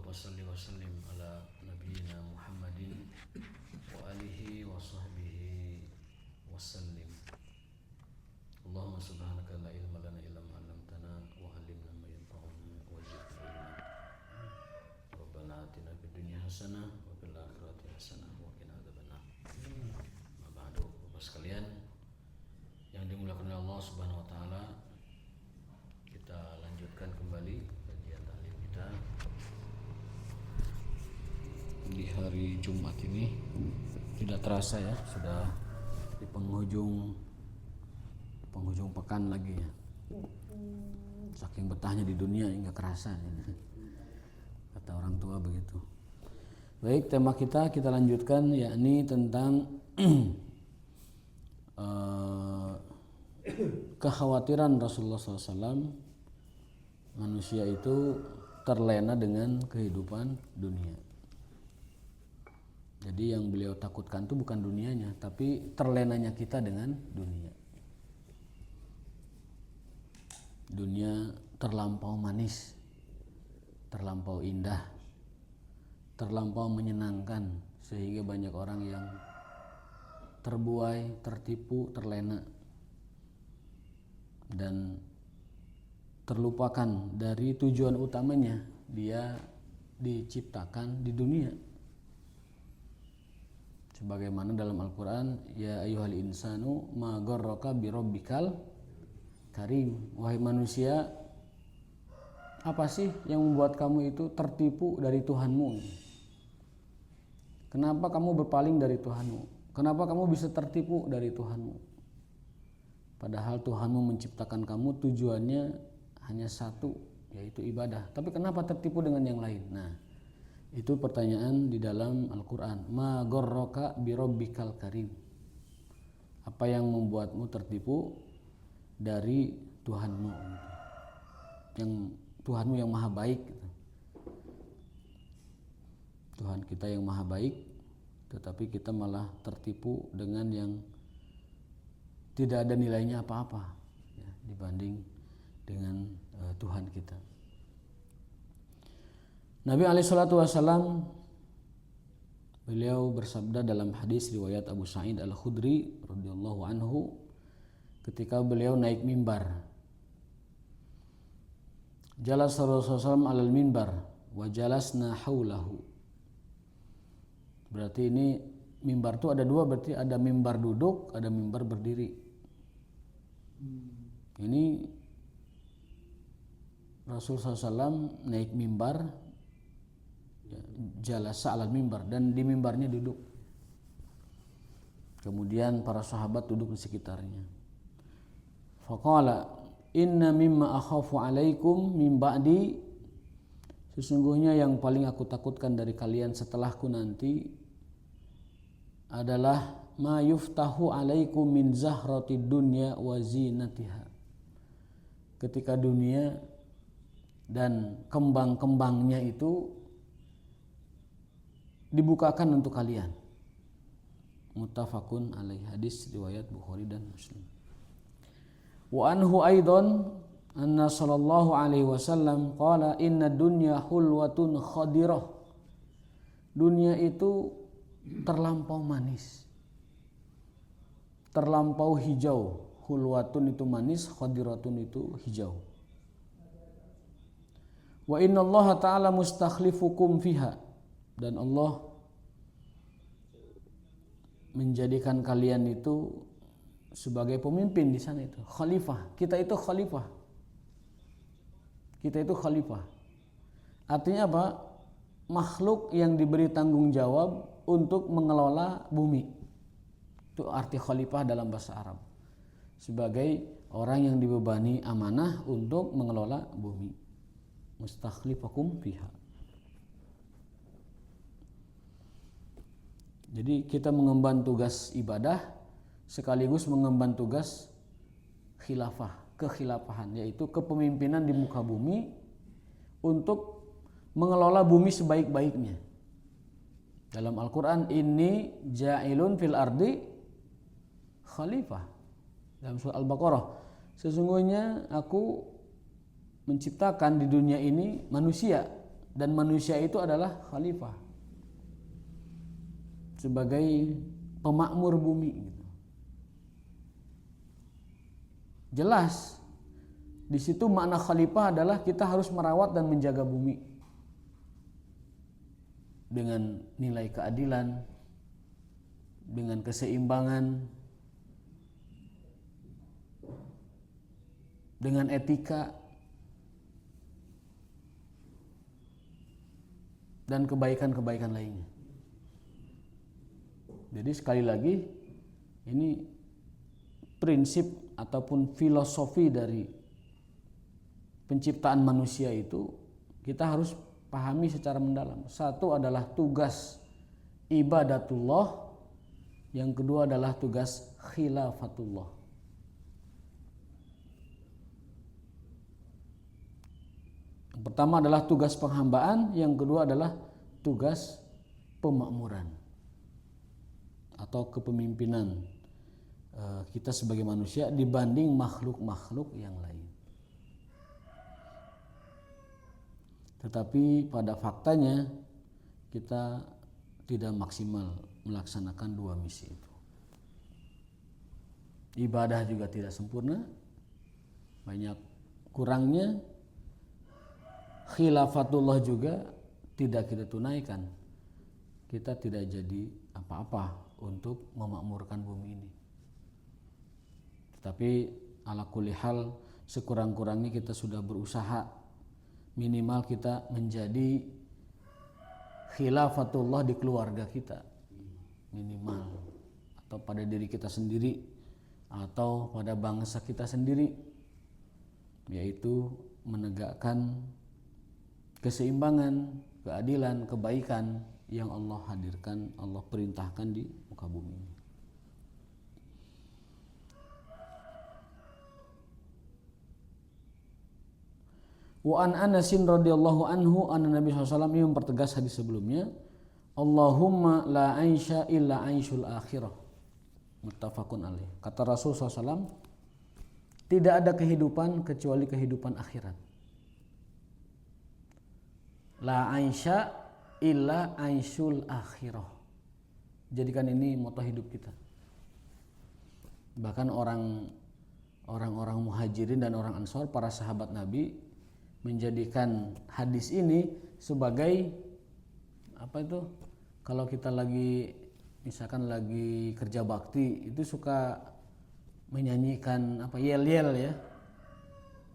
wasalli wa sallim ala nabiyyina Muhammadin wa alihi wa sahbihi wa sallim. Allahumma subhanaka la ilma lana illa ma 'allamtana wa 'allimna ma yanfa'una wa zidna ilma. Rabbana atina fid dunya hasanah wa fil akhirati hasanah wa qina adzabannar. Ma ba'du, Bapak sekalian yang dimuliakan oleh Allah Subhanahu wa taala, kita lanjutkan kembali kajian taklim kita di hari Jumat ini. Tidak terasa ya, sudah di penghujung pekan lagi ya. Saking betahnya di dunia nggak kerasa ya. Kata orang tua begitu. Baik, tema kita lanjutkan, yakni tentang kekhawatiran Rasulullah SAW manusia itu terlena dengan kehidupan dunia. Jadi yang beliau takutkan itu bukan dunianya, tapi terlenanya kita dengan dunia. Dunia terlampau manis, terlampau indah, terlampau menyenangkan, sehingga banyak orang yang terbuai, tertipu, terlena, dan terlupakan dari tujuan utamanya. Dia diciptakan di dunia. Sebagaimana dalam Al-Quran, ya ayyuhal insanu ma gharraka bi rabbikal karim. Wahai manusia, apa sih yang membuat kamu itu tertipu dari Tuhanmu? Kenapa kamu berpaling dari Tuhanmu? Kenapa kamu bisa tertipu dari Tuhanmu? Padahal Tuhanmu menciptakan kamu, tujuannya hanya satu, yaitu ibadah. Tapi kenapa tertipu dengan yang lain? Nah, itu pertanyaan di dalam Al-Quran. Ma gharraka bi rabbikal karim. Apa yang membuatmu tertipu dari Tuhanmu, yang Tuhanmu yang maha baik. Tuhan kita yang maha baik, tetapi kita malah tertipu dengan yang tidak ada nilainya apa-apa ya, dibanding dengan Tuhan kita. Nabi SAW beliau bersabda dalam hadis riwayat Abu Sa'id Al-Khudri radhiyallahu anhu, ketika beliau naik mimbar. Jalasa Rasulullah alal mimbar wa jalasna haulahu. Berarti ini mimbar itu ada dua, berarti ada mimbar duduk, ada mimbar berdiri. Ini Rasulullah SAW naik mimbar, jalasa alal mimbar, dan di mimbarnya duduk. Kemudian para sahabat duduk di sekitarnya. Faqala inna mimma akhafu alaikum min ba'di, sesungguhnya yang paling aku takutkan dari kalian setelahku nanti adalah ma yuftahu alaikum min zahratid dunya wa zinatiha. Ketika dunia dan kembang-kembangnya itu dibukakan untuk kalian. Muttafaqun alaih, hadis riwayat Bukhari dan Muslim. Wa anhu aidan anna sallallahu alaihi wasallam qala inna dunya hulwatun khadirah. Dunia itu terlampau manis, terlampau hijau. Hulwatun itu manis, khadiratun itu hijau. Wa inna Allah ta'ala mustakhlifukum fiha, dan Allah menjadikan kalian itu sebagai pemimpin di sana itu, khalifah. Kita itu khalifah. Kita itu khalifah. Artinya apa? Makhluk yang diberi tanggung jawab untuk mengelola bumi. Itu arti khalifah dalam bahasa Arab. Sebagai orang yang dibebani amanah untuk mengelola bumi. Mustakhlifakum fiha. Jadi kita mengemban tugas ibadah sekaligus mengemban tugas khilafah, kekhilafahan, yaitu kepemimpinan di muka bumi untuk mengelola bumi sebaik-baiknya. Dalam Al-Quran, inni ja'ilun fil ardi khalifah. Dalam surah Al-Baqarah, sesungguhnya aku menciptakan di dunia ini manusia dan manusia itu adalah khalifah sebagai pemakmur bumi gitu. Jelas di situ makna khalifah adalah kita harus merawat dan menjaga bumi dengan nilai keadilan, dengan keseimbangan, dengan etika dan kebaikan-kebaikan lainnya. Jadi sekali lagi ini prinsip ataupun filosofi dari penciptaan manusia itu kita harus pahami secara mendalam. Satu adalah tugas ibadatullah, yang kedua adalah tugas khilafatullah. Yang pertama adalah tugas penghambaan, yang kedua adalah tugas pemakmuran atau kepemimpinan kita sebagai manusia dibanding makhluk-makhluk yang lain. Tetapi pada faktanya kita tidak maksimal melaksanakan dua misi itu. Ibadah juga tidak sempurna, banyak kurangnya. Khilafatullah juga tidak kita tunaikan. Kita tidak jadi apa-apa untuk memakmurkan bumi ini. Tetapi ala kulli hal, sekurang-kurangnya kita sudah berusaha, minimal kita menjadi khilafatullah di keluarga kita, minimal, atau pada diri kita sendiri, atau pada bangsa kita sendiri, yaitu menegakkan keseimbangan, keadilan, kebaikan yang Allah hadirkan, Allah perintahkan di muka bumi ini. Wa an Anasin radhiyallahu anhu anna Nabi SAW ini mempertegas hadis sebelumnya, Allahumma la aisha illa aishul akhirah, muttafaqun alaih. Kata Rasul SAW, tidak ada kehidupan kecuali kehidupan akhirat. La aisha illa aishul akhirah. Jadikan ini moto hidup kita. Bahkan orang-orang muhajirin dan orang ansor, para sahabat Nabi, menjadikan hadis ini sebagai apa itu? Kalau kita lagi misalkan lagi kerja bakti itu suka menyanyikan apa yel-yel ya.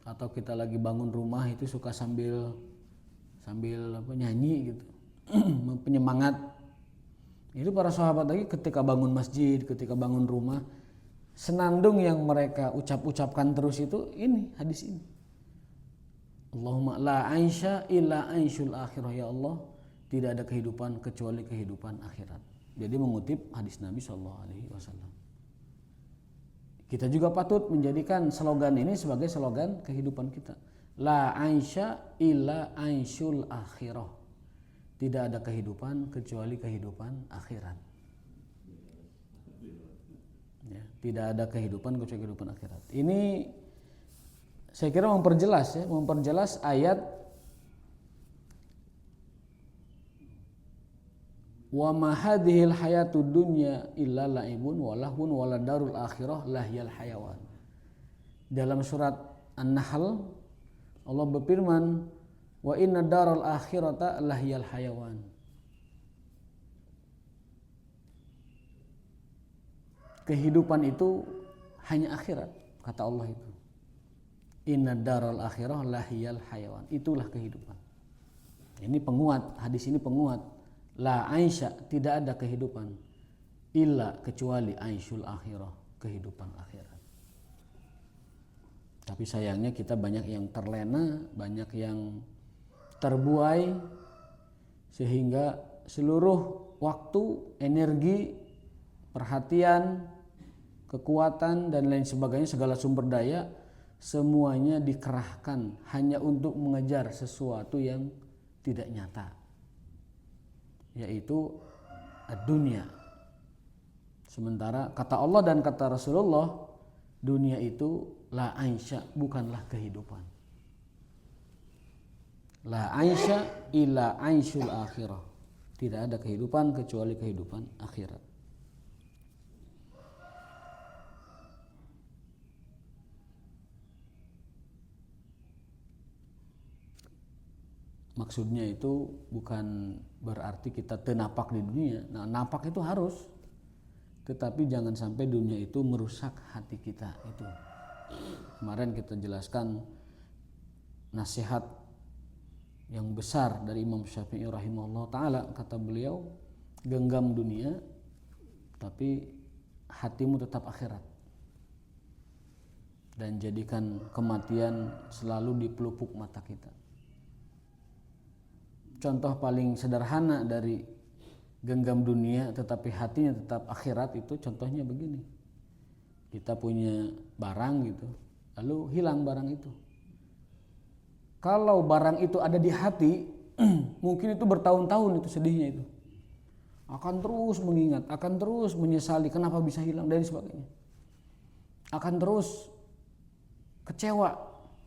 Atau kita lagi bangun rumah itu suka sambil apa nyanyi gitu. Penyemangat. Itu para sahabat lagi ketika bangun masjid, ketika bangun rumah, senandung yang mereka ucapkan terus itu ini hadis ini. Allahumma la aisha illa aishul akhirah, ya Allah, tidak ada kehidupan kecuali kehidupan akhirat. Jadi mengutip hadis Nabi SAW. Kita juga patut menjadikan slogan ini sebagai slogan kehidupan kita. La aisha illa aishul akhirah. Tidak ada kehidupan kecuali kehidupan akhirat. Ya, tidak ada kehidupan kecuali kehidupan akhirat. Ini saya kira memperjelas ayat wa ma hadhil hayatud dunya illa la'ibun wa lahun wa ladarul akhirah lahyal hayawan. Dalam surat An-Nahl Allah berfirman, wa inna daral akhirata lahyal hayawan. Kehidupan itu hanya akhirat, kata Allah itu. Inna daral akhirah lahyal hayawan. Itulah kehidupan. Ini penguat, hadis ini penguat. La aisha, tidak ada kehidupan illa kecuali aishul akhirah, kehidupan akhirat. Tapi sayangnya kita banyak yang terlena, banyak yang terbuai, sehingga seluruh waktu, energi, perhatian, kekuatan dan lain sebagainya, segala sumber daya semuanya dikerahkan hanya untuk mengejar sesuatu yang tidak nyata, yaitu dunia. Sementara kata Allah dan kata Rasulullah, dunia itu la aisha, bukanlah kehidupan. La aisha illa aishul akhirah. Tidak ada kehidupan kecuali kehidupan akhirat. Maksudnya itu bukan berarti kita tenapak di dunia. Nah, napak itu harus, tetapi jangan sampai dunia itu merusak hati kita. Itu kemarin kita jelaskan nasihat yang besar dari Imam Syafi'i rahimahullah ta'ala. Kata beliau, genggam dunia tapi hatimu tetap akhirat, dan jadikan kematian selalu di pelupuk mata kita. Contoh paling sederhana dari genggam dunia tetapi hatinya tetap akhirat itu contohnya begini. Kita punya barang gitu, lalu hilang barang itu. Kalau barang itu ada di hati, mungkin itu bertahun-tahun itu sedihnya itu. Akan terus mengingat, akan terus menyesali kenapa bisa hilang dan sebagainya. Akan terus kecewa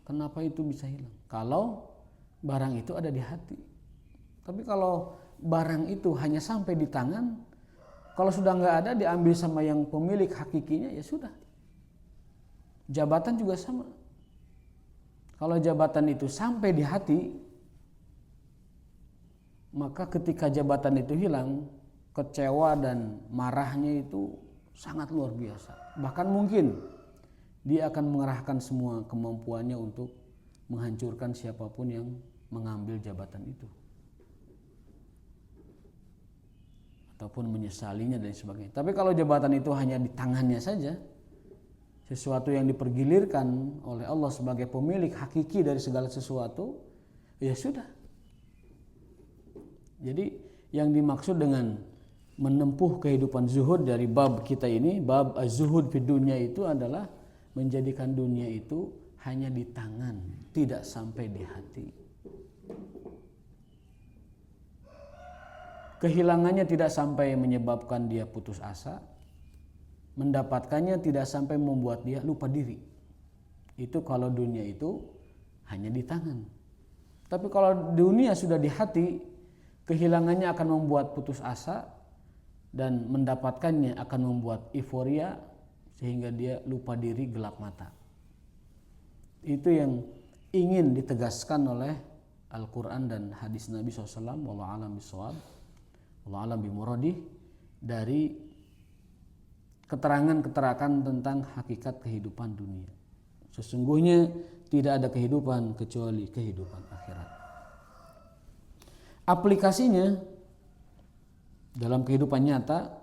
kenapa itu bisa hilang. Kalau barang itu ada di hati. Tapi kalau barang itu hanya sampai di tangan, kalau sudah nggak ada diambil sama yang pemilik hakikinya, ya sudah. Jabatan juga sama. Kalau jabatan itu sampai di hati, maka ketika jabatan itu hilang, kecewa dan marahnya itu sangat luar biasa. Bahkan mungkin dia akan mengerahkan semua kemampuannya untuk menghancurkan siapapun yang mengambil jabatan itu, ataupun menyesalinya dan sebagainya. Tapi kalau jabatan itu hanya di tangannya saja, sesuatu yang dipergilirkan oleh Allah sebagai pemilik hakiki dari segala sesuatu, ya sudah. Jadi yang dimaksud dengan menempuh kehidupan zuhud dari bab kita ini, bab az-zuhud fi dunya, itu adalah menjadikan dunia itu hanya di tangan, tidak sampai di hati. Kehilangannya tidak sampai menyebabkan dia putus asa, mendapatkannya tidak sampai membuat dia lupa diri. Itu kalau dunia itu hanya di tangan. Tapi kalau dunia sudah di hati, kehilangannya akan membuat putus asa, dan mendapatkannya akan membuat euforia sehingga dia lupa diri, gelap mata. Itu yang ingin ditegaskan oleh Al-Quran dan hadis Nabi SAW, wallahu a'lam bishawab, wallahu a'lam bimuradih, dari keterangan-keterangan tentang hakikat kehidupan dunia. Sesungguhnya tidak ada kehidupan kecuali kehidupan akhirat. Aplikasinya dalam kehidupan nyata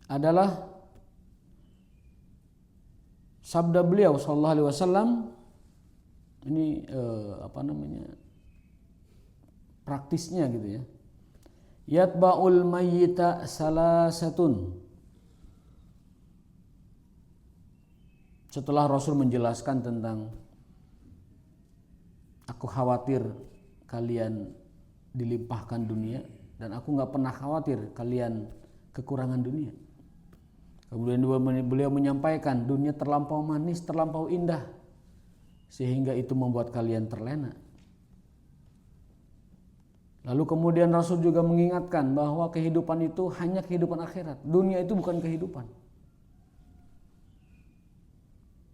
adalah sabda beliau sallallahu alaihi wasallam. Ini praktisnya gitu ya. Yatba'ul mayyita salasatun. Setelah Rasul menjelaskan tentang aku khawatir kalian dilimpahkan dunia, dan aku gak pernah khawatir kalian kekurangan dunia. Kemudian beliau menyampaikan dunia terlampau manis, terlampau indah, sehingga itu membuat kalian terlena. Lalu kemudian Rasul juga mengingatkan bahwa kehidupan itu hanya kehidupan akhirat. Dunia itu bukan kehidupan.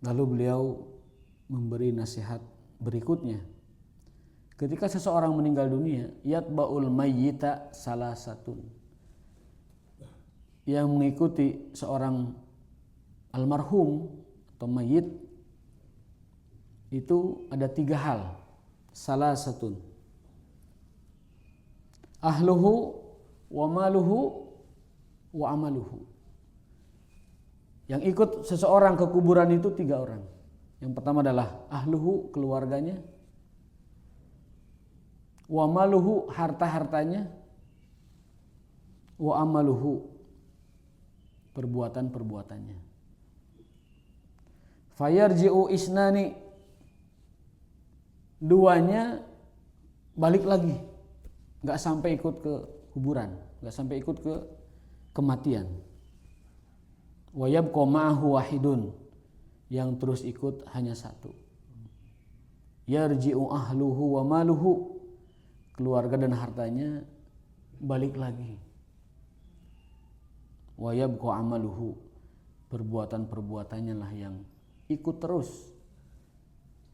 Lalu beliau memberi nasihat berikutnya. Ketika seseorang meninggal dunia, yatba'ul mayyita salasatun. Yang mengikuti seorang almarhum atau mayyit itu ada 3 hal. Salasatun. Ahluhu wa maluhu wa amaluhu. Yang ikut seseorang ke kuburan itu 3 orang. Yang pertama adalah ahluhu, keluarganya, wa maluhu, harta-hartanya, wa amaluhu, perbuatan-perbuatannya. Fayarji'u isnani, 2-nya balik lagi, gak sampai ikut ke kuburan, gak sampai ikut ke kematian. Wa yabqa ma'ahu wahidun, yang terus ikut hanya 1. yarji'u ahluhu wa maluhu, keluarga dan hartanya balik lagi. Wa yabqa amaluhu, perbuatan-perbuatannya lah yang ikut terus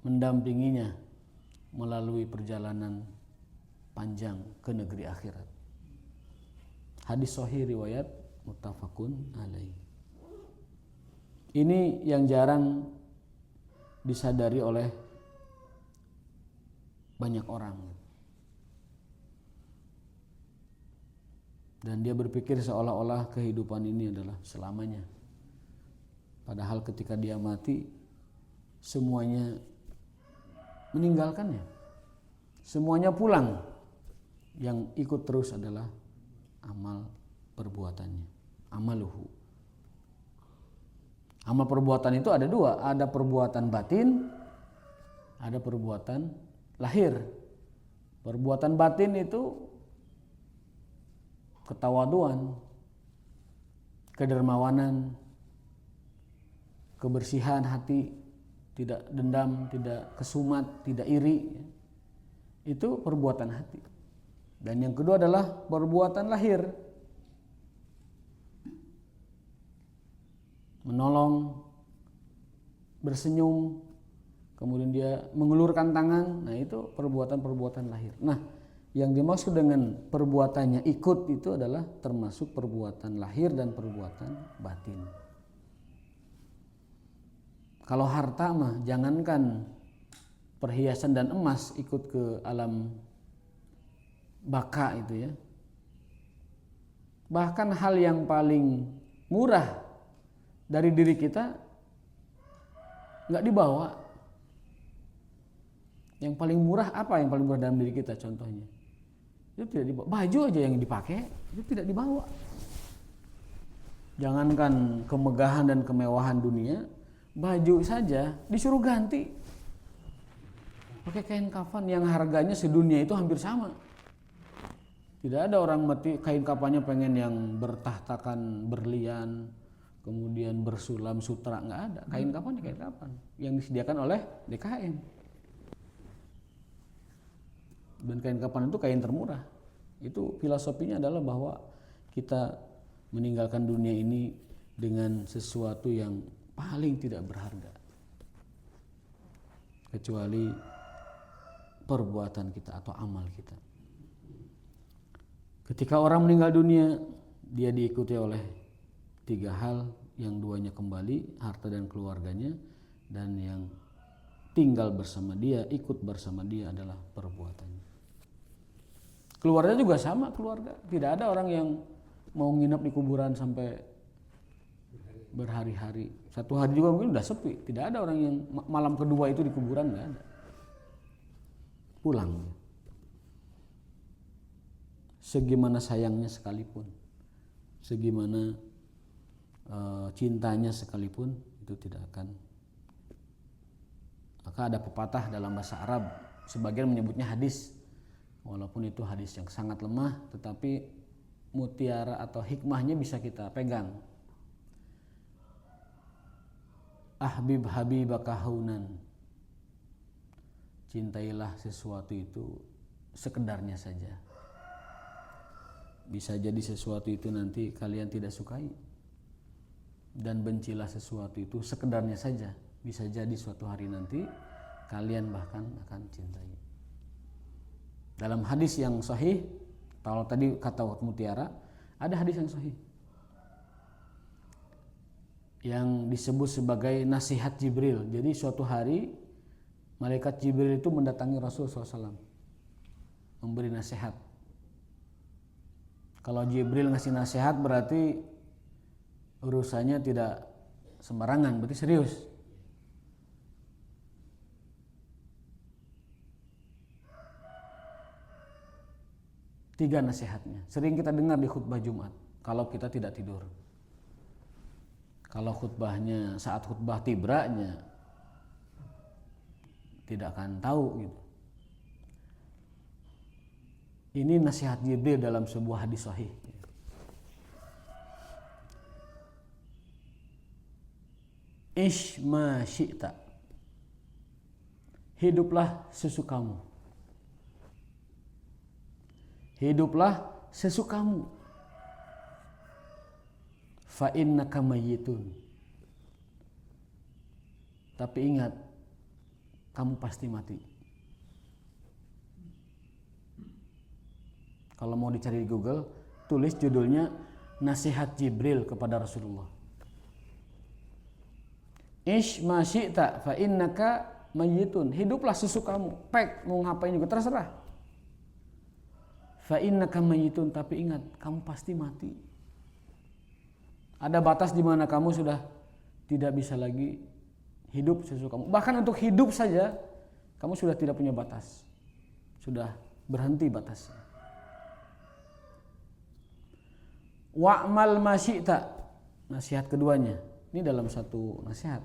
mendampinginya melalui perjalanan panjang ke negeri akhirat. Hadis sahih riwayat muttafaqun alaih. Ini yang jarang disadari oleh banyak orang. Dan dia berpikir seolah-olah kehidupan ini adalah selamanya. Padahal ketika dia mati, semuanya meninggalkannya. Semuanya pulang. Yang ikut terus adalah amal perbuatannya. Amaluhu. Amal perbuatan itu ada dua. Ada perbuatan batin, ada perbuatan lahir. Perbuatan batin itu ketawaduan, kedermawanan, kebersihan hati, tidak dendam, tidak kesumat, tidak iri. Itu perbuatan hati. Dan yang kedua adalah perbuatan lahir. Menolong, bersenyum, kemudian dia mengulurkan tangan. Nah, itu perbuatan-perbuatan lahir. Nah, yang dimaksud dengan perbuatannya ikut itu adalah termasuk perbuatan lahir dan perbuatan batin. Kalau harta mah jangankan perhiasan dan emas ikut ke alam baka itu ya. Bahkan hal yang paling murah dari diri kita nggak dibawa. Yang paling murah apa yang paling murah dalam diri kita contohnya? Itu tidak dibawa. Baju aja yang dipakai itu tidak dibawa. Jangankan kemegahan dan kemewahan dunia, baju saja disuruh ganti. Pakai kain kafan yang harganya sedunia itu hampir sama. Tidak ada orang mati kain kafannya pengen yang bertahtakan berlian, kemudian bersulam sutra, nggak ada. Kain kafannya kain kafan yang disediakan oleh DKM. Dan kain kafan itu kain termurah. Itu filosofinya adalah bahwa kita meninggalkan dunia ini dengan sesuatu yang paling tidak berharga kecuali perbuatan kita atau amal kita. Ketika orang meninggal dunia, dia diikuti oleh 3 hal, yang 2-nya kembali, harta dan keluarganya, dan yang tinggal bersama dia, ikut bersama dia adalah perbuatannya. Keluarga juga sama, keluarga. Tidak ada orang yang mau nginep di kuburan sampai berhari-hari. 1 hari juga mungkin udah sepi. Tidak ada orang yang malam kedua itu di kuburan, nggak ada. Pulang. Segimana sayangnya sekalipun, segimana cintanya sekalipun, itu tidak akan. Maka ada pepatah dalam bahasa Arab, sebagian menyebutnya hadis, walaupun itu hadis yang sangat lemah, tetapi mutiara atau hikmahnya bisa kita pegang. Ahbib habibaka haunan, cintailah sesuatu itu sekedarnya saja. Bisa jadi sesuatu itu nanti kalian tidak sukai, dan bencilah sesuatu itu sekedarnya saja. Bisa jadi suatu hari nanti kalian bahkan akan cintai. Dalam hadis yang sahih, kalau tadi kata mutiara, ada hadis yang sahih yang disebut sebagai nasihat Jibril. Jadi suatu hari malaikat Jibril itu mendatangi Rasulullah SAW memberi nasihat. Kalau Jibril ngasih nasihat berarti urusannya tidak sembarangan, berarti serius. Tiga nasihatnya sering kita dengar di khutbah Jumat kalau kita tidak tidur. Kalau khutbahnya saat khutbah tibranya tidak akan tahu gitu. Ini nasihat Jibril dalam sebuah hadis sahih. Ish ma syi'ta. hiduplah sesukamu. Hiduplah sesukamu. Fa innaka mayyitun. Tapi ingat, kamu pasti mati. Kalau mau dicari di Google, tulis judulnya Nasihat Jibril kepada Rasulullah. Ish ma syi'ta fa innaka mayyitun. Hiduplah sesukamu. Pek mau ngapain juga terserah. Fa innaka mayyitun, tapi ingat kamu pasti mati. Ada batas di mana kamu sudah tidak bisa lagi hidup sesukamu. Bahkan untuk hidup saja kamu sudah tidak punya batas. Sudah berhenti batasnya. Wa'mal ma syi'ta. Nasihat keduanya. Ini dalam satu nasihat.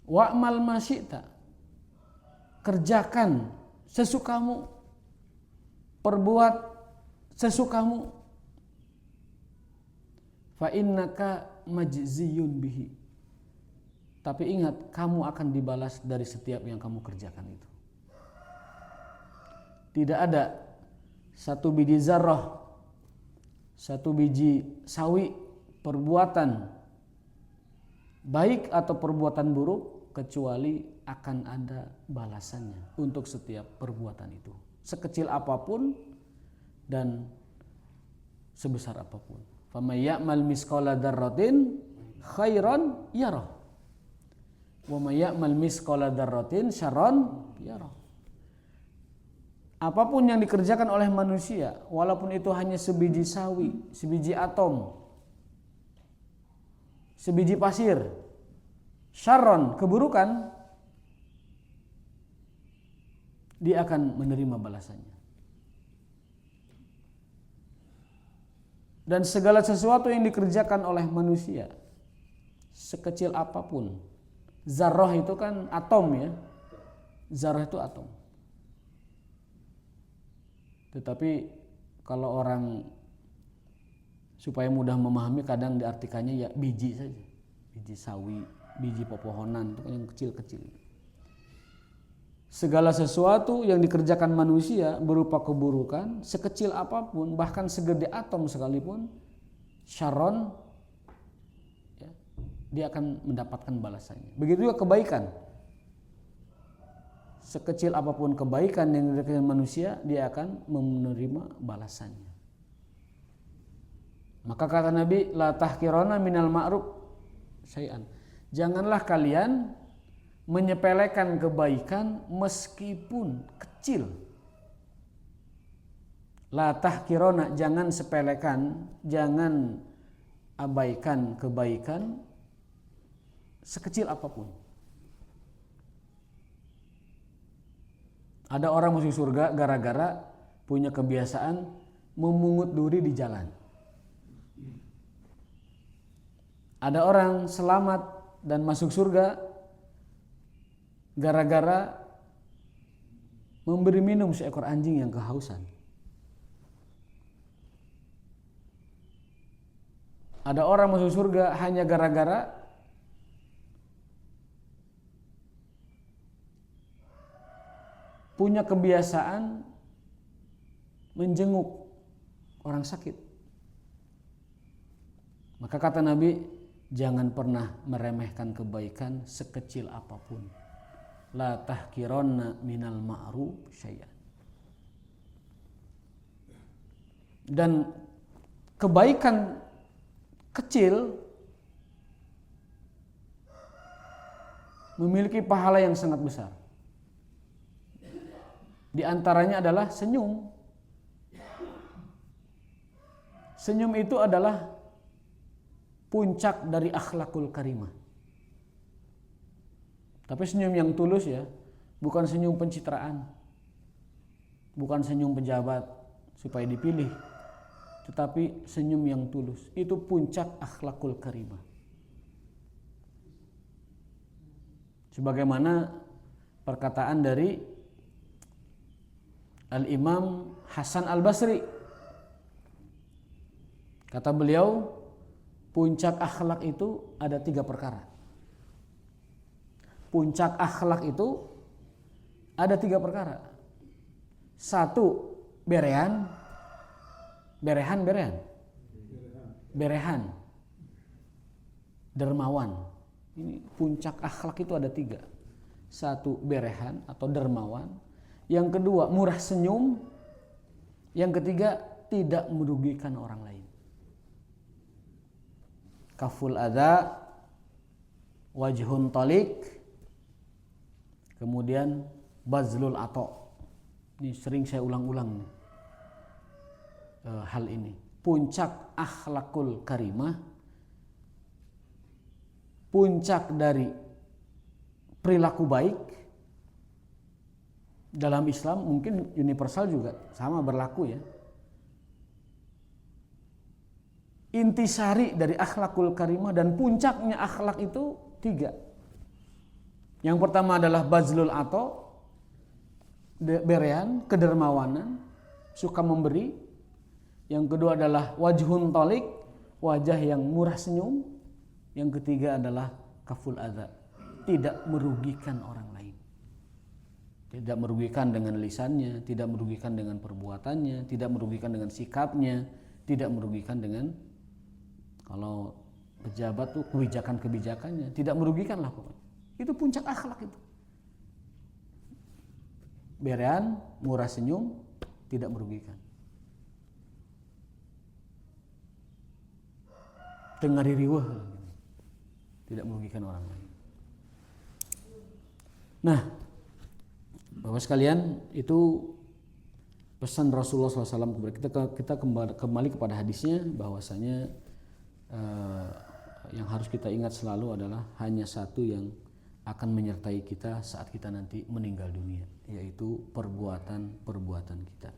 Wa'mal ma syi'ta. Kerjakan sesukamu. Perbuat sesukamu. Fa innaka majziyun bihi. Tapi ingat, kamu akan dibalas dari setiap yang kamu kerjakan itu. Tidak ada satu biji zarrah, satu biji sawi perbuatan baik atau perbuatan buruk kecuali akan ada balasannya untuk setiap perbuatan itu, sekecil apapun dan sebesar apapun. Faman ya'mal misqala dzarratin khairan yarah wa may ya'mal misqala dzarratin syarran yarah. Apapun yang dikerjakan oleh manusia, walaupun itu hanya sebiji sawi, sebiji atom, sebiji pasir, syarron, keburukan, dia akan menerima balasannya. Dan segala sesuatu yang dikerjakan oleh manusia, sekecil apapun, zarrah itu kan atom ya, zarrah itu atom. Tetapi kalau orang supaya mudah memahami kadang diartikannya ya biji saja, biji sawi, biji pepohonan, itu kan yang kecil-kecil. Segala sesuatu yang dikerjakan manusia berupa keburukan, sekecil apapun, bahkan segede atom sekalipun, syarron, ya, dia akan mendapatkan balasannya. Begitu juga kebaikan. Sekecil apapun kebaikan yang dikerjakan manusia, dia akan menerima balasannya. Maka kata Nabi, la tahqirana minal ma'ruf syai'an. Janganlah kalian menyepelekan kebaikan meskipun kecil. La tahqirana, jangan sepelekan, jangan abaikan kebaikan sekecil apapun. Ada orang masuk surga gara-gara punya kebiasaan memungut duri di jalan. Ada orang selamat dan masuk surga gara-gara memberi minum seekor anjing yang kehausan. Ada orang masuk surga hanya gara-gara punya kebiasaan menjenguk orang sakit. Maka kata Nabi, jangan pernah meremehkan kebaikan sekecil apapun. La tahqironna minal ma'ruf syai'an. Dan kebaikan kecil memiliki pahala yang sangat besar. Di antaranya adalah senyum. Senyum itu adalah puncak dari akhlakul karimah. Tapi senyum yang tulus ya, bukan senyum pencitraan, bukan senyum pejabat supaya dipilih, tetapi senyum yang tulus. Itu puncak akhlakul karimah. Sebagaimana perkataan dari Al-Imam Hasan Al-Basri. Kata beliau, puncak akhlak itu ada 3 perkara. Puncak akhlak itu ada 3 perkara. 1, berehan. Dermawan. Ini puncak akhlak itu ada 3. 1, berehan atau dermawan. Yang kedua, murah senyum. Yang ketiga, tidak merugikan orang lain. Kaful adza, wajhun talik, kemudian bazlul ato. Ini sering saya ulang-ulang hal ini. Puncak akhlakul karimah, puncak dari perilaku baik dalam Islam, mungkin universal juga sama berlaku ya. Intisari dari akhlakul karimah dan puncaknya akhlak itu 3. Yang pertama adalah bazlul ato, berean, kedermawanan, suka memberi. Yang kedua adalah wajhun talik, wajah yang murah senyum. Yang ketiga adalah kaful adza, tidak merugikan orang lain. Tidak merugikan dengan lisannya, tidak merugikan dengan perbuatannya, tidak merugikan dengan sikapnya, tidak merugikan dengan, kalau pejabat tuh kebijakan-kebijakannya, tidak merugikan lah pokoknya. Itu puncak akhlak itu. Berean, murah senyum, tidak merugikan. Tengah diriweh, tidak merugikan orang lain. Nah, Bapak sekalian, itu pesan Rasulullah SAW kepada kita kembali kepada hadisnya, bahwasanya yang harus kita ingat selalu adalah hanya satu yang akan menyertai kita saat kita nanti meninggal dunia, yaitu perbuatan-perbuatan kita.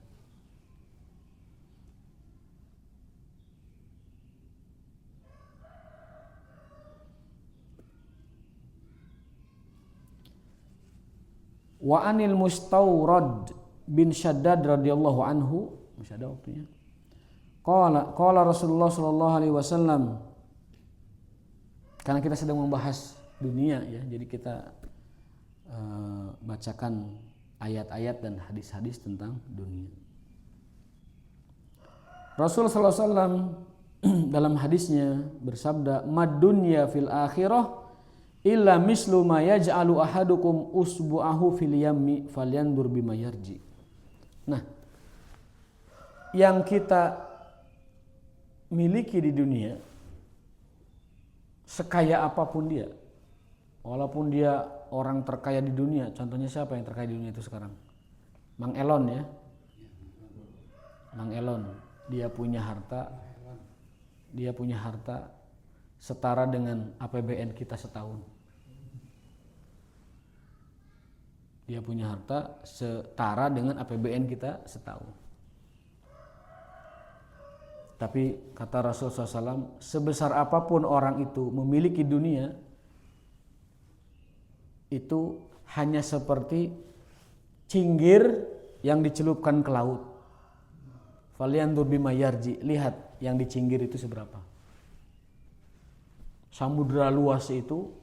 Wa anil Mustawrad bin Shaddad radhiyallahu anhu, masih ada waktunya. Qala Rasulullah sallallahu alaihi wasallam, karena kita sedang membahas dunia ya, jadi kita bacakan ayat-ayat dan hadis-hadis tentang dunia. Rasul sallallahu alaihi wasallam dalam hadisnya bersabda, "Mad dunya fil akhirah illa mislu ma yaj'alu ahadukum usbu'ahu fil yammi falyandur bima yarji." Nah, yang kita miliki di dunia, sekaya apapun dia, walaupun dia orang terkaya di dunia, contohnya siapa yang terkaya di dunia itu sekarang? Mang Elon ya. Mang Elon, dia punya harta setara dengan APBN kita setahun. Dia punya harta setara dengan APBN kita setahun. Tapi kata Rasulullah SAW, sebesar apapun orang itu memiliki dunia, itu hanya seperti cinggir yang dicelupkan ke laut. Falyandur bima yarji, lihat yang dicinggir itu seberapa. Samudra luas itu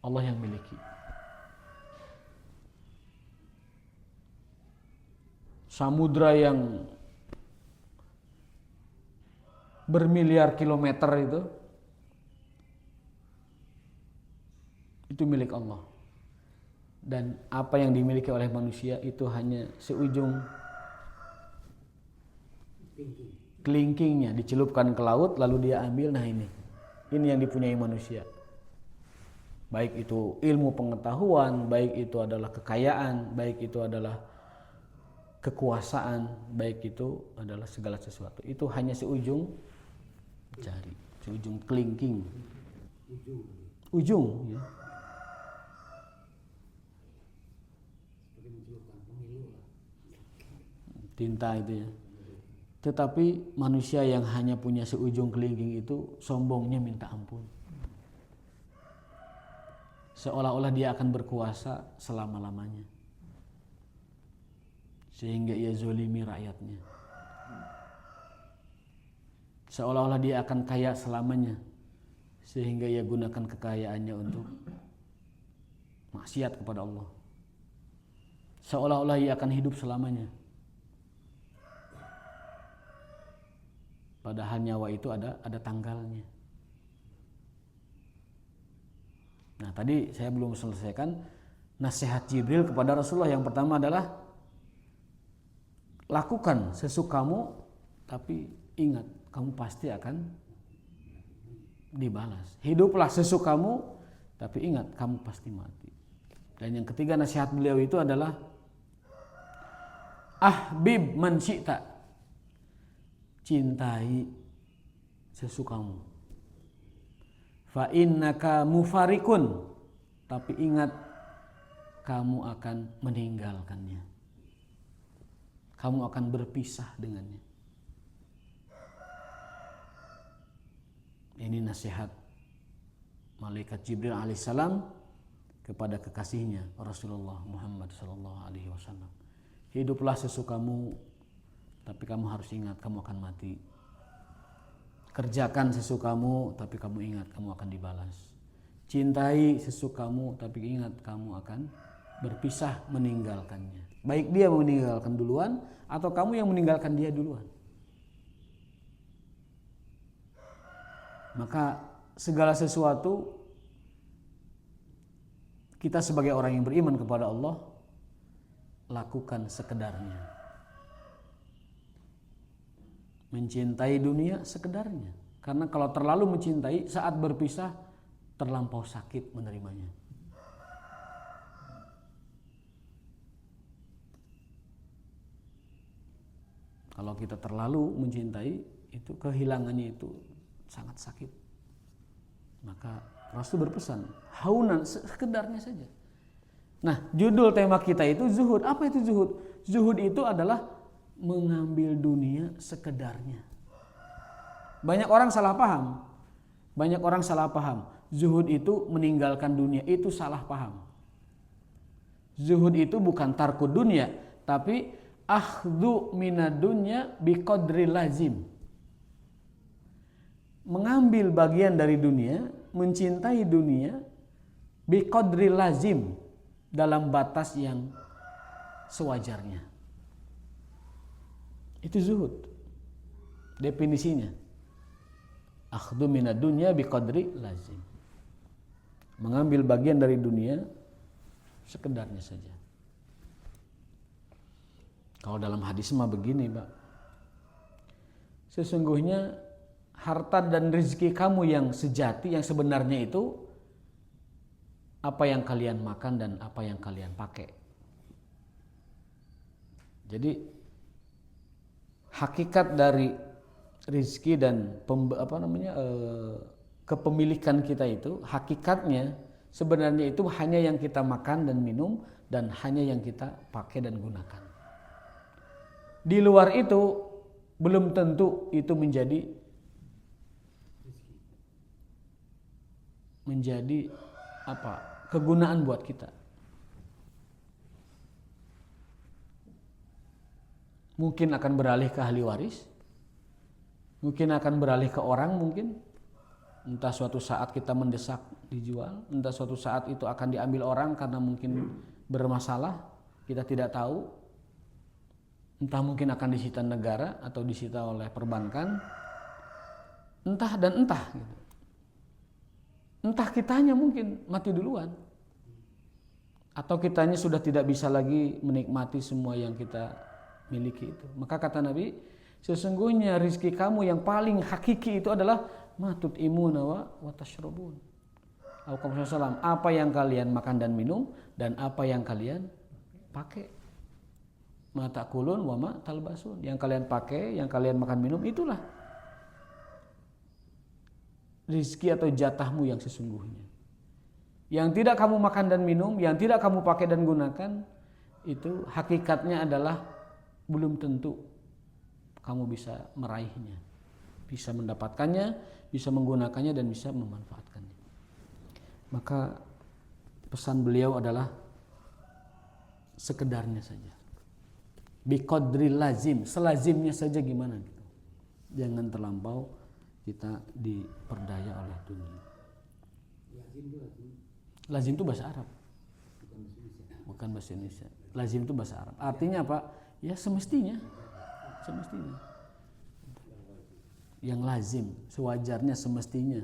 Allah yang miliki. Samudra yang bermiliar kilometer itu milik Allah. Dan apa yang dimiliki oleh manusia itu hanya seujung kelingkingnya, dicelupkan ke laut lalu dia ambil. Nah ini yang dipunyai manusia. Baik itu ilmu pengetahuan, baik itu adalah kekayaan, baik itu adalah kekuasaan, baik itu adalah segala sesuatu. Itu hanya seujung jari, seujung kelingking. Ujung ya. Tinta itu ya. Tetapi manusia yang hanya punya seujung kelingking itu sombongnya minta ampun. Seolah-olah dia akan berkuasa selama-lamanya, sehingga ia zolimi rakyatnya. Seolah-olah dia akan kaya selamanya, sehingga ia gunakan kekayaannya untuk maksiat kepada Allah. seolah-olah ia akan hidup selamanya. Padahal nyawa itu ada tanggalnya. Nah, tadi saya belum selesaikan nasihat Jibril kepada Rasulullah. Yang pertama adalah lakukan sesukamu, tapi ingat kamu pasti akan dibalas. Hiduplah sesukamu, tapi ingat kamu pasti mati. Dan yang ketiga nasihat beliau itu adalah ahbib man syi'ta, cintai sesukamu. Fa innaka mufarikun, tapi ingat kamu akan meninggalkannya. Kamu akan berpisah dengannya. Ini nasihat malaikat Jibril alaihissalam kepada kekasihnya Rasulullah Muhammad sallallahu alaihi wasallam. Hiduplah sesukamu, tapi kamu harus ingat kamu akan mati. Kerjakan sesukamu, tapi kamu ingat kamu akan dibalas. Cintai sesukamu, tapi ingat kamu akan berpisah meninggalkannya. Baik dia meninggalkan duluan atau kamu yang meninggalkan dia duluan. Maka segala sesuatu kita sebagai orang yang beriman kepada Allah lakukan sekedarnya. Mencintai dunia sekedarnya. Karena kalau terlalu mencintai, saat berpisah terlampau sakit menerimanya. Kalau kita terlalu mencintai, itu kehilangannya itu sangat sakit. Maka Rasul berpesan, haunan, sekedarnya saja. Nah, judul tema kita itu zuhud. Apa itu zuhud? Zuhud itu adalah mengambil dunia sekedarnya. Banyak orang salah paham. Zuhud itu meninggalkan dunia, itu salah paham. Zuhud itu bukan tarkud dunia, tapi akhdhu minad dunya biqadri lazim. Mengambil bagian dari dunia, mencintai dunia biqadri lazim, dalam batas yang sewajarnya. Itu zuhud. Definisinya. Akhdhu minad dunya biqadri lazim. Mengambil bagian dari dunia sekedarnya saja. Kalau dalam hadis mah begini, Pak. Sesungguhnya harta dan rezeki kamu yang sejati, yang sebenarnya itu apa yang kalian makan dan apa yang kalian pakai. Jadi hakikat dari rezeki dan kepemilikan kita itu, hakikatnya sebenarnya itu hanya yang kita makan dan minum dan hanya yang kita pakai dan gunakan. Di luar itu belum tentu itu menjadi kegunaan buat kita. Mungkin akan beralih ke ahli waris, mungkin akan beralih ke orang, mungkin entah suatu saat kita mendesak dijual, entah suatu saat itu akan diambil orang karena mungkin bermasalah, kita tidak tahu. Entah mungkin akan disita negara atau disita oleh perbankan, entah dan entah gitu. Entah kitanya mungkin mati duluan, atau kitanya sudah tidak bisa lagi menikmati semua yang kita miliki itu. Maka kata Nabi, sesungguhnya rizki kamu yang paling hakiki itu adalah matut imuna wa tashrabun. Apa yang kalian makan dan minum dan apa yang kalian pakai. Ma ta'kulun wa ma talbasun. Yang kalian pakai, yang kalian makan minum, itulah rizki atau jatahmu yang sesungguhnya. Yang tidak kamu makan dan minum, yang tidak kamu pakai dan gunakan, itu hakikatnya adalah belum tentu kamu bisa meraihnya, bisa mendapatkannya, bisa menggunakannya dan bisa memanfaatkannya. Maka pesan beliau adalah sekedarnya saja. Biqadri lazim, selazimnya saja gimana gitu. Jangan terlampau kita diperdaya oleh dunia. Lazim itu bahasa Arab. bukan bahasa Indonesia. Lazim itu bahasa Arab. Artinya apa? Ya semestinya. Yang lazim, sewajarnya, semestinya.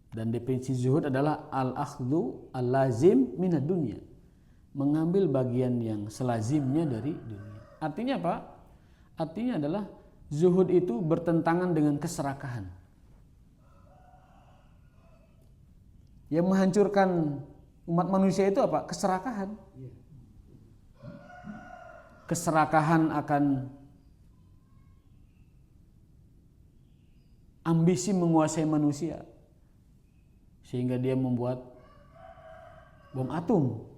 Dan definisi zuhud adalah al-akhdhu al-lazim minad dunya. Mengambil bagian yang selazimnya dari dunia. Artinya apa? Artinya adalah zuhud itu bertentangan dengan keserakahan. Yang menghancurkan umat manusia itu apa? Keserakahan. Keserakahan akan ambisi menguasai manusia. Sehingga dia membuat bom atom.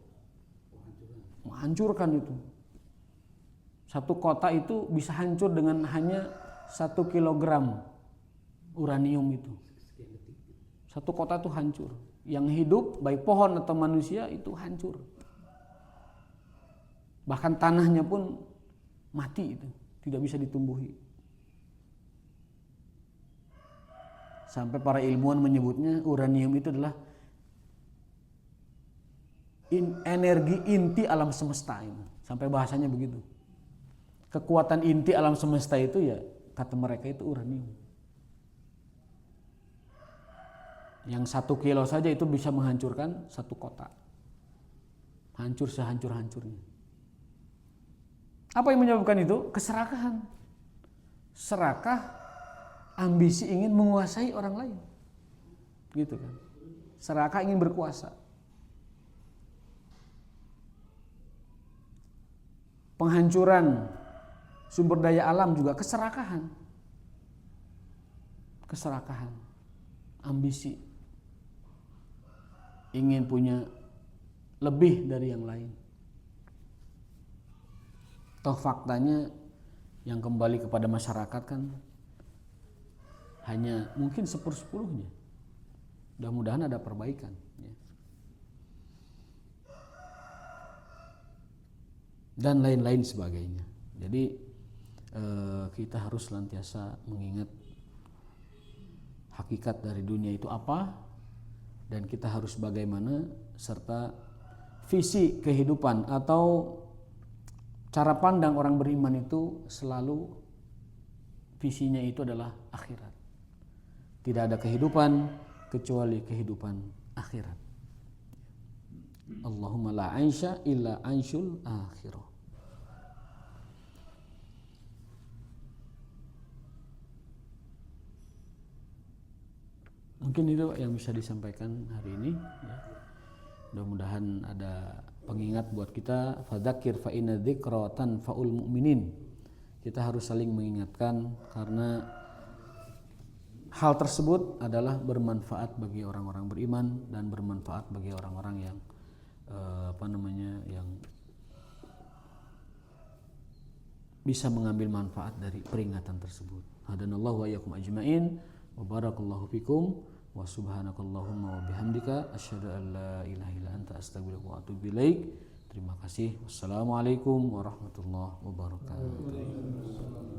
Menghancurkan itu. Satu kota itu bisa hancur dengan hanya 1 kilogram uranium itu. Satu kota itu hancur. Yang hidup, baik pohon atau manusia, itu hancur. Bahkan tanahnya pun mati itu. Tidak bisa ditumbuhi. Sampai para ilmuwan menyebutnya uranium itu adalah energi inti alam semesta itu. Sampai bahasanya begitu. Kekuatan inti alam semesta itu ya kata mereka itu uranium. Yang 1 kilo saja itu bisa menghancurkan 1 kota. Hancur sehancur-hancurnya. Apa yang menyebabkan itu? Keserakahan. Serakah, ambisi ingin menguasai orang lain. Gitu kan. Serakah ingin berkuasa. Penghancuran sumber daya alam juga keserakahan. Keserakahan. Ambisi. Ingin punya lebih dari yang lain. Toh faktanya yang kembali kepada masyarakat kan hanya mungkin 1/10-nya. Mudah-mudahan ada perbaikan. Ya. Dan lain-lain sebagainya. Jadi kita harus senantiasa mengingat hakikat dari dunia itu apa, dan kita harus bagaimana, serta visi kehidupan atau cara pandang orang beriman itu selalu visinya itu adalah akhirat. Tidak ada kehidupan kecuali kehidupan akhirat. Allahumma la aisha illa anshul akhirah. Mungkin itu yang bisa disampaikan hari ini. Ya. Mudah-mudahan ada pengingat buat kita. Fadzakir fa inna dzikra tanfa'ul mu'minin. Kita harus saling mengingatkan karena hal tersebut adalah bermanfaat bagi orang-orang beriman dan bermanfaat bagi orang-orang yang yang bisa mengambil manfaat dari peringatan tersebut. Hadanallahu wa iyyakum ajmain wa barakallahu fikum wa subhanakallahumma wa bihamdika asyhadu an la ilaha illa anta astaghfiruka wa atubu ilaik. Terima kasih. Wassalamualaikum warahmatullahi wabarakatuh.